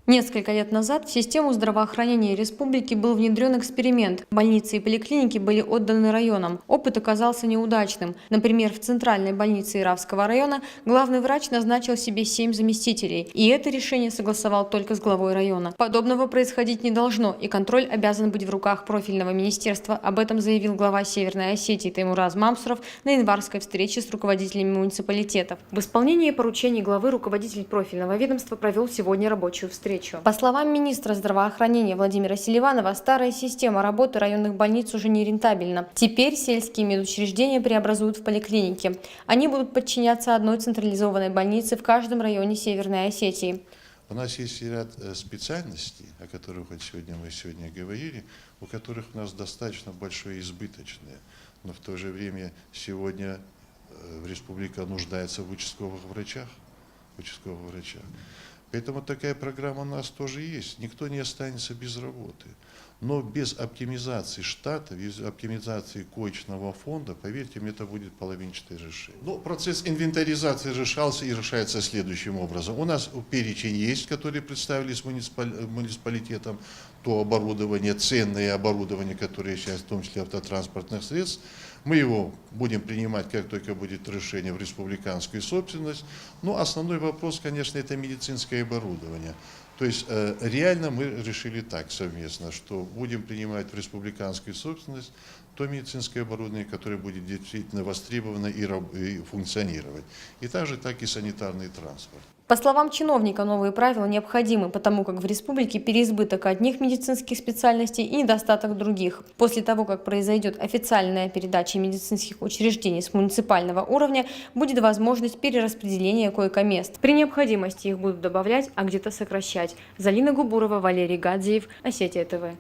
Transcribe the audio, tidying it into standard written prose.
Несколько лет назад в систему здравоохранения республики был внедрен эксперимент. Больницы и поликлиники были отданы районам. Опыт оказался неудачным. Например, в центральной больнице Иравского района главный врач назначил себе 7 заместителей. И это решение согласовал только с главой района. Подобного происходить не должно, и контроль обязан быть в руках профильного министерства. Об этом заявил глава Северной Осетии Таймураз Мамсуров на январской встрече с руководителями муниципалитетов. В исполнении поручений главы руководитель профильного ведомства провел сегодня рабочую встречу. По словам министра здравоохранения Владимира Селиванова, старая система работы районных больниц уже не рентабельна. Теперь сельские медучреждения преобразуют в поликлиники. Они будут подчиняться одной централизованной больнице в каждом районе Северной Осетии. У нас есть ряд специальностей, о которых мы сегодня говорили, у которых у нас достаточно большое избыточное. Но в то же время сегодня республика нуждается в участковых врачах. Поэтому такая программа у нас тоже есть. Никто не останется без работы. Но без оптимизации штата, без оптимизации коечного фонда, поверьте мне, это будет половинчатое решение. Но процесс инвентаризации решался и решается следующим образом. У нас перечень есть, который представились муниципалитетом, то оборудование, ценное оборудование, которое сейчас, в том числе автотранспортных средств, мы его будем принимать, как только будет решение в республиканскую собственность. Но основной вопрос, конечно, это медицинское оборудование. То есть реально мы решили так совместно, что будем принимать в республиканскую собственность то медицинское оборудование, которое будет действительно востребовано и функционировать. И также так и санитарный транспорт. По словам чиновника, новые правила необходимы, потому как в республике переизбыток одних медицинских специальностей и недостаток других. После того, как произойдет официальная передача медицинских учреждений с муниципального уровня, будет возможность перераспределения койко-мест. При необходимости их будут добавлять, а где-то сокращать. Залина Губурова, Валерий Гадзиев, Осетия ТВ.